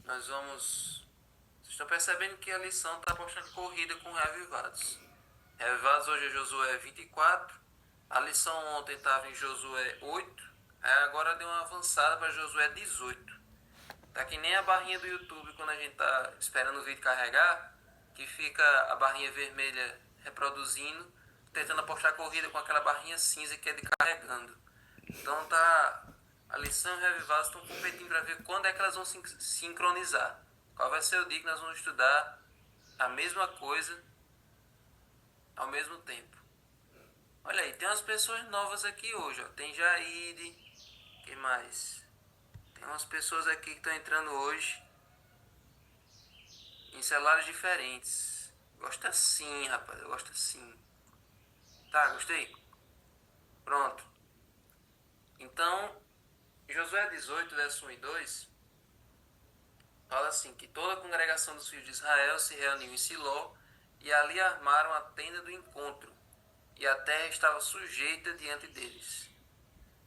nós vamos... Vocês estão percebendo que a lição está postando corrida com reavivados. Reavivados hoje é Josué 24. A lição ontem estava em Josué 8. Aí agora deu uma avançada para Josué 18. Tá que nem a barrinha do YouTube quando a gente tá esperando o vídeo carregar, que fica a barrinha vermelha reproduzindo, tentando apostar a corrida com aquela barrinha cinza que é de carregando. Então tá, a lição e o reavivados estão competindo para ver quando é que elas vão se sincronizar. Qual vai ser o dia que nós vamos estudar a mesma coisa ao mesmo tempo. Olha aí, tem umas pessoas novas aqui hoje, ó. Tem Jaide, que mais? Tem umas pessoas aqui que estão entrando hoje em celulares diferentes. Gosto assim, rapaz, eu gosto assim. Tá, gostei? Pronto. Então, Josué 18, verso 1 e 2, fala assim, que toda a congregação dos filhos de Israel se reuniu em Siló, e ali armaram a tenda do encontro, e a terra estava sujeita diante deles.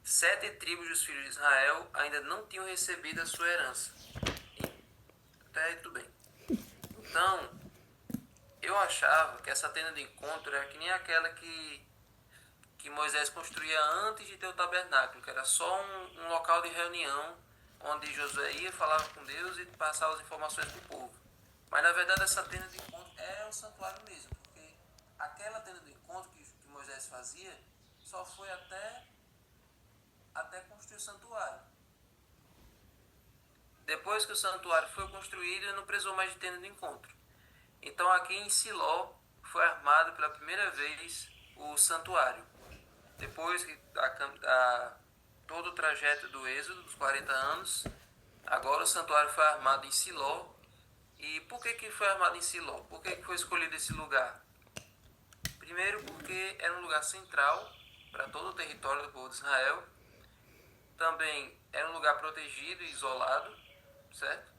7 tribos dos filhos de Israel ainda não tinham recebido a sua herança. Até aí tudo bem. Então, eu achava que essa tenda de encontro era que nem aquela que Moisés construía antes de ter o tabernáculo, que era só um local de reunião onde Josué ia, falava com Deus e passava as informações para o povo. Mas na verdade essa tenda de encontro é o santuário mesmo, porque aquela tenda de encontro que Moisés fazia só foi até construir o santuário. Depois que o santuário foi construído, ele não precisou mais de tenda de encontro. Então aqui em Siló foi armado pela primeira vez o santuário. Depois que todo o trajeto do êxodo, dos 40 anos, agora o santuário foi armado em Siló. E por que foi armado em Siló? Por que foi escolhido esse lugar? Primeiro porque era um lugar central para todo o território do povo de Israel. Também era um lugar protegido e isolado, certo?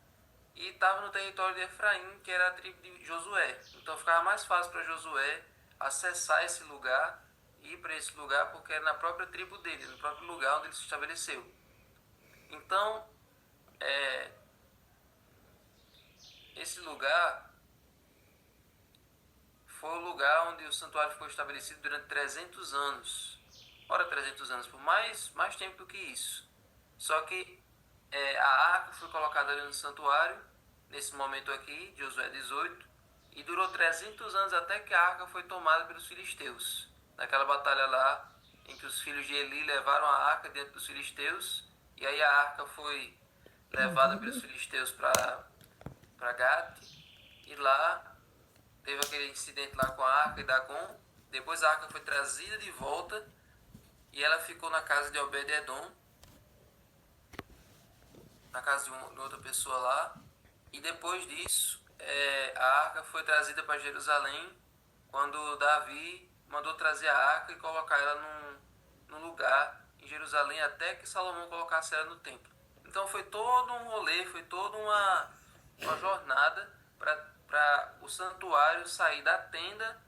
E estava no território de Efraim, que era a tribo de Josué. Então ficava mais fácil para Josué acessar esse lugar, ir para esse lugar, porque era na própria tribo dele, no próprio lugar onde ele se estabeleceu. Então, esse lugar foi o lugar onde o santuário ficou estabelecido durante 300 anos. Ora, 300 anos, por mais tempo do que isso. Só que a arca foi colocada ali no santuário, nesse momento aqui, de Josué 18, e durou 300 anos até que a arca foi tomada pelos filisteus. Naquela batalha lá, em que os filhos de Eli levaram a arca diante dos filisteus, e aí a arca foi levada pelos filisteus para Gate, e lá teve aquele incidente lá com a arca e Dagon. Depois a arca foi trazida de volta, e ela ficou na casa de Obed-Edom, na casa de outra pessoa lá. E depois disso, a arca foi trazida para Jerusalém, quando Davi mandou trazer a arca e colocar ela num lugar em Jerusalém, até que Salomão colocasse ela no templo. Então foi todo um rolê, foi toda uma jornada para o santuário sair da tenda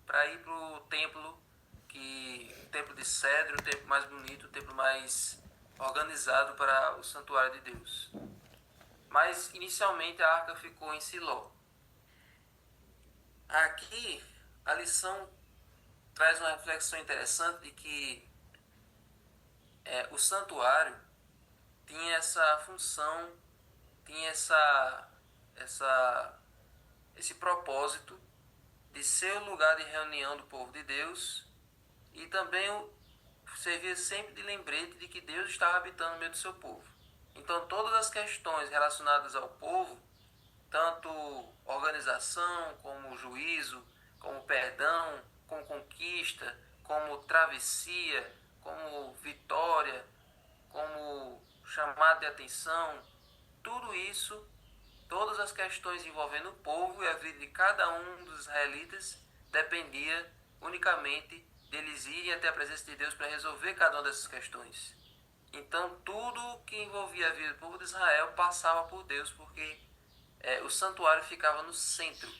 para ir para o templo, o templo de cedro, o templo mais bonito, o templo mais organizado para o santuário de Deus. Mas inicialmente a arca ficou em Siló. Aqui a lição traz uma reflexão interessante de que o santuário tinha essa função, tinha esse propósito de ser o lugar de reunião do povo de Deus, e também servia sempre de lembrete de que Deus estava habitando no meio do seu povo. Então todas as questões relacionadas ao povo, tanto organização, como juízo, como perdão, como conquista, como travessia, como vitória, como chamado de atenção, tudo isso, todas as questões envolvendo o povo e a vida de cada um dos israelitas dependia unicamente deles irem até a presença de Deus para resolver cada uma dessas questões. Então tudo que envolvia a vida do povo de Israel passava por Deus, porque o santuário ficava no centro.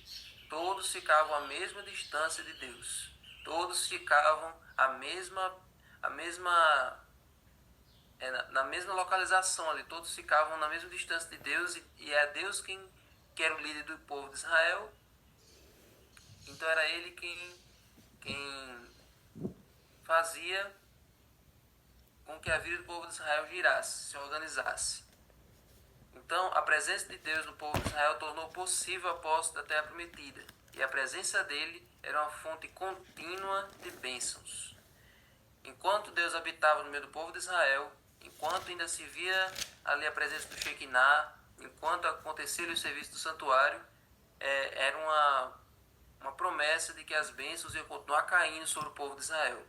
Todos ficavam à mesma distância de Deus. Todos ficavam a mesma na mesma localização ali, todos ficavam na mesma distância de Deus, e é Deus que era o líder do povo de Israel. Então era ele quem fazia com que a vida do povo de Israel girasse, se organizasse. Então, a presença de Deus no povo de Israel tornou possível a posse da terra prometida. E a presença dele era uma fonte contínua de bênçãos. Enquanto Deus habitava no meio do povo de Israel, enquanto ainda se via ali a presença do Shekinah, enquanto acontecia o serviço do santuário, era uma promessa de que as bênçãos iam continuar caindo sobre o povo de Israel.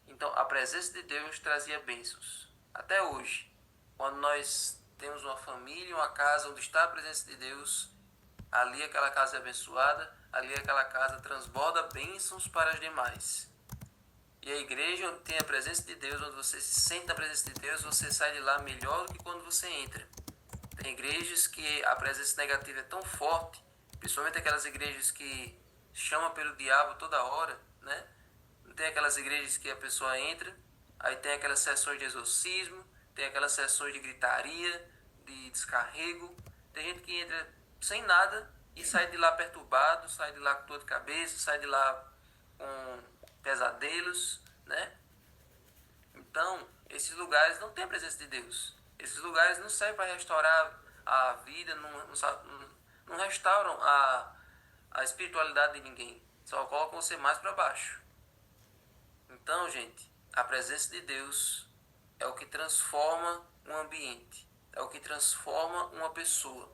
Então, a presença de Deus trazia bênçãos. Até hoje, quando nós temos uma família, uma casa onde está a presença de Deus, ali aquela casa é abençoada, ali aquela casa transborda bênçãos para as demais. E a igreja onde tem a presença de Deus, onde você se sente na presença de Deus, você sai de lá melhor do que quando você entra. Tem igrejas que a presença negativa é tão forte, principalmente aquelas igrejas que chamam pelo diabo toda hora, né? Tem aquelas igrejas que a pessoa entra, aí tem aquelas sessões de exorcismo, tem aquelas sessões de gritaria, de descarrego. Tem gente que entra sem nada e sai de lá perturbado, sai de lá com dor de cabeça, sai de lá com pesadelos, né? Então, esses lugares não têm a presença de Deus. Esses lugares não servem para restaurar a vida, não restauram a espiritualidade de ninguém. Só colocam você mais para baixo. Então, gente, a presença de Deus é o que transforma um ambiente, é o que transforma uma pessoa.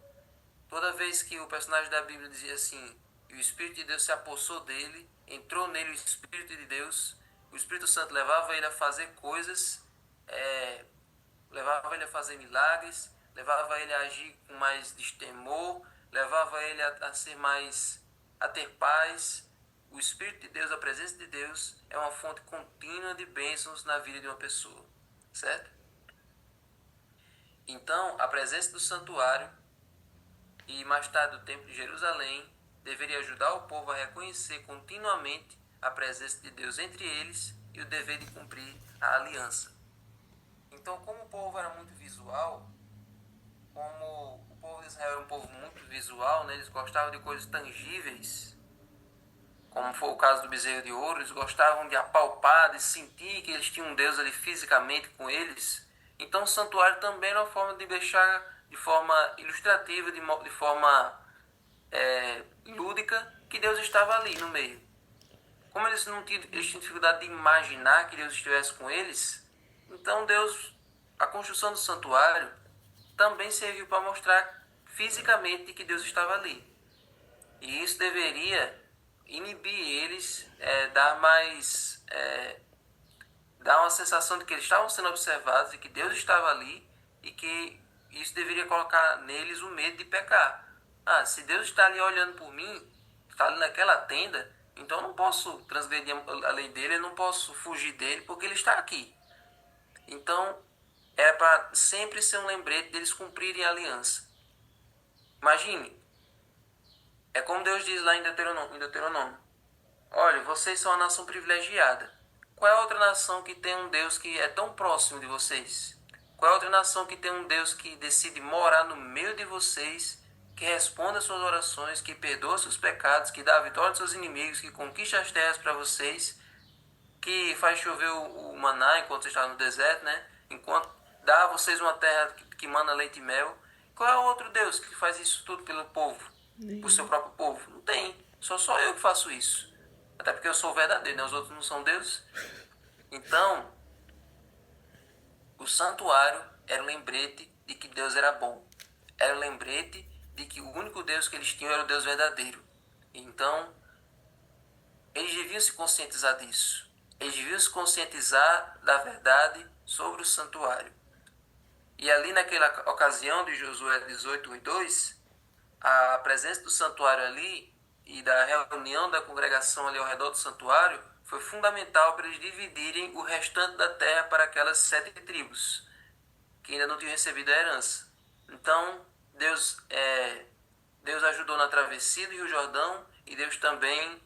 Toda vez que o personagem da Bíblia dizia assim, e o Espírito de Deus se apossou dele, entrou nele o Espírito de Deus, o Espírito Santo levava ele a fazer coisas, levava ele a fazer milagres, levava ele a agir com mais destemor, levava ele a ter paz. O Espírito de Deus, a presença de Deus, é uma fonte contínua de bênçãos na vida de uma pessoa, certo? Então, a presença do santuário e mais tarde do Templo de Jerusalém deveria ajudar o povo a reconhecer continuamente a presença de Deus entre eles e o dever de cumprir a aliança. Então, como o povo era muito visual, como o povo de Israel era um povo muito visual, né, eles gostavam de coisas tangíveis, como foi o caso do bezerro de ouro, eles gostavam de apalpar, de sentir que eles tinham um Deus ali fisicamente com eles. Então o santuário também era uma forma de deixar de forma ilustrativa, de forma lúdica, que Deus estava ali no meio. Como eles tinham dificuldade de imaginar que Deus estivesse com eles, então a construção do santuário também serviu para mostrar fisicamente que Deus estava ali. E isso deveria inibir eles, dar uma sensação de que eles estavam sendo observados e que Deus estava ali, e que isso deveria colocar neles o medo de pecar. Se Deus está ali olhando por mim, está ali naquela tenda, então eu não posso transgredir a lei dele, eu não posso fugir dele, porque ele está aqui. Então, era para sempre ser um lembrete deles cumprirem a aliança. Imagine, é como Deus diz lá em Deuteronômio. Olha, vocês são uma nação privilegiada. Qual é a outra nação que tem um Deus que é tão próximo de vocês? Qual é a outra nação que tem um Deus que decide morar no meio de vocês, que responde às suas orações, que perdoa seus pecados, que dá a vitória aos seus inimigos, que conquista as terras para vocês, que faz chover o maná enquanto vocês estão no deserto, né? Enquanto dá a vocês uma terra que mana leite e mel. Qual é o outro Deus que faz isso tudo pelo povo? Por seu próprio povo? Não tem. Só eu que faço isso. Até porque eu sou verdadeiro, né? Os outros não são deuses. Então, o santuário era o lembrete de que Deus era bom. Era o lembrete de que o único Deus que eles tinham era o Deus verdadeiro. Então, eles deviam se conscientizar disso. Eles deviam se conscientizar da verdade sobre o santuário. E ali naquela ocasião de Josué 18, 1 e 2, a presença do santuário ali e da reunião da congregação ali ao redor do santuário foi fundamental para eles dividirem o restante da terra para aquelas 7 tribos que ainda não tinham recebido a herança. Então, Deus ajudou na travessia do Rio Jordão, e Deus também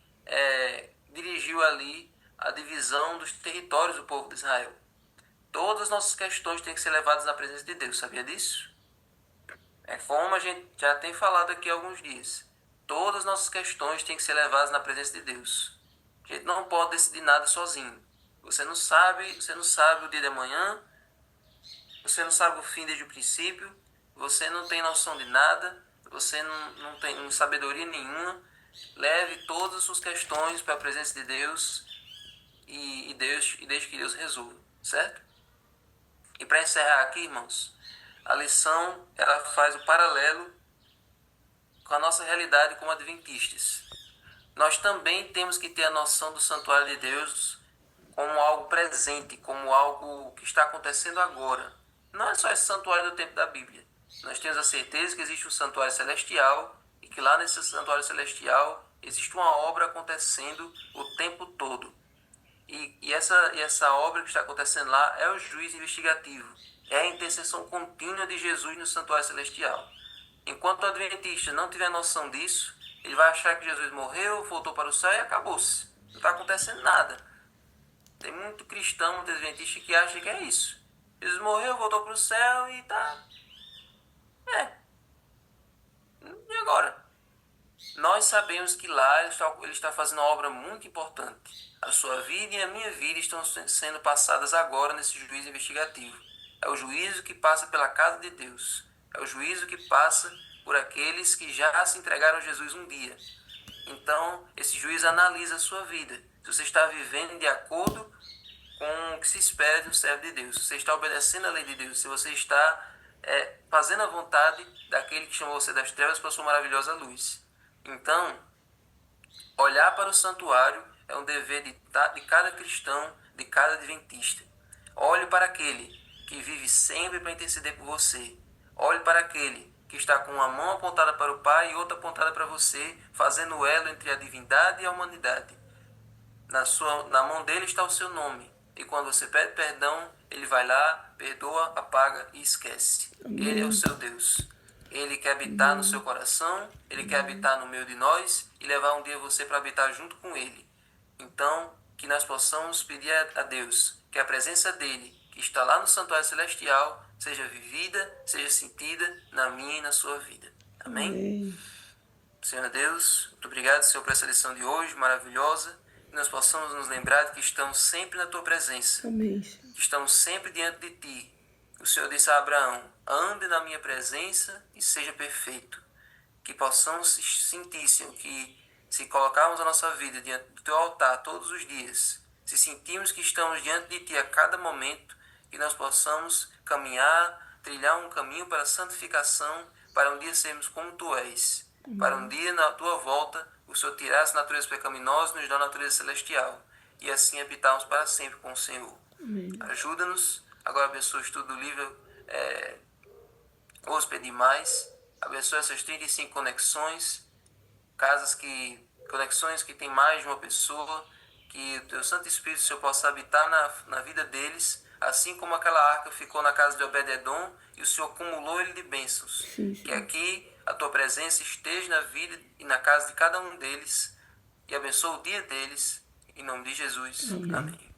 dirigiu ali a divisão dos territórios do povo de Israel. Todas as nossas questões têm que ser levadas na presença de Deus, sabia disso? É como a gente já tem falado aqui há alguns dias. Todas as nossas questões têm que ser levadas na presença de Deus. A gente não pode decidir nada sozinho. Você não sabe o dia de amanhã, você não sabe o fim desde o princípio, você não tem noção de nada, você não tem sabedoria nenhuma. Leve todas as suas questões para a presença de Deus e deixe que Deus resolva, certo? E para encerrar aqui, irmãos, a lição ela faz o paralelo com a nossa realidade como adventistas. Nós também temos que ter a noção do santuário de Deus como algo presente, como algo que está acontecendo agora. Não é só esse santuário do tempo da Bíblia. Nós temos a certeza que existe um santuário celestial e que lá nesse santuário celestial existe uma obra acontecendo o tempo todo. E essa obra que está acontecendo lá é o juízo investigativo. É a intercessão contínua de Jesus no santuário celestial. Enquanto o adventista não tiver noção disso, ele vai achar que Jesus morreu, voltou para o céu e acabou-se. Não está acontecendo nada. Tem muito cristão, muito adventista que acha que é isso. Jesus morreu, voltou para o céu e tá... E agora? Nós sabemos que lá ele está fazendo uma obra muito importante. A sua vida e a minha vida estão sendo passadas agora nesse juízo investigativo. É o juízo que passa pela casa de Deus. É o juízo que passa por aqueles que já se entregaram a Jesus um dia. Então, esse juiz analisa a sua vida. Se você está vivendo de acordo com o que se espera de um servo de Deus. Se você está obedecendo a lei de Deus. Se você está fazendo a vontade daquele que chamou você das trevas para a sua maravilhosa luz. Então, olhar para o santuário é um dever de cada cristão, de cada adventista. Olhe para aquele que vive sempre para interceder por você. Olhe para aquele que está com uma mão apontada para o Pai e outra apontada para você, fazendo o elo entre a divindade e a humanidade. Na mão dele está o seu nome. E quando você pede perdão, ele vai lá, perdoa, apaga e esquece. Amém. Ele é o seu Deus. Ele quer habitar no seu coração, ele quer habitar no meio de nós e levar um dia você para habitar junto com ele. Então, que nós possamos pedir a Deus que a presença dele, que está lá no santuário celestial, seja vivida, seja sentida na minha e na sua vida. Amém? Amém. Senhor Deus, muito obrigado, Senhor, por essa lição de hoje, maravilhosa. Que nós possamos nos lembrar de que estamos sempre na tua presença. Amém. Que estamos sempre diante de ti. O Senhor disse a Abraão, ande na minha presença e seja perfeito. Que possamos sentir, Senhor, que se colocarmos a nossa vida diante do teu altar todos os dias, se sentirmos que estamos diante de ti a cada momento, que nós possamos caminhar, trilhar um caminho para a santificação, para um dia sermos como tu és. Para um dia, na tua volta, o Senhor tirar essa natureza pecaminosa e nos dar a natureza celestial. E assim habitarmos para sempre com o Senhor. Ajuda-nos. Agora abençoa o estudo do livro Hóspede Mais. Abençoa essas 35 conexões. Conexões que tem mais de uma pessoa. Que o teu Santo Espírito, Senhor, possa habitar na vida deles. Assim como aquela arca ficou na casa de Obed-Edom e o Senhor acumulou ele de bênçãos. Sim. Que aqui a tua presença esteja na vida e na casa de cada um deles e abençoe o dia deles, em nome de Jesus. Amém. Amém.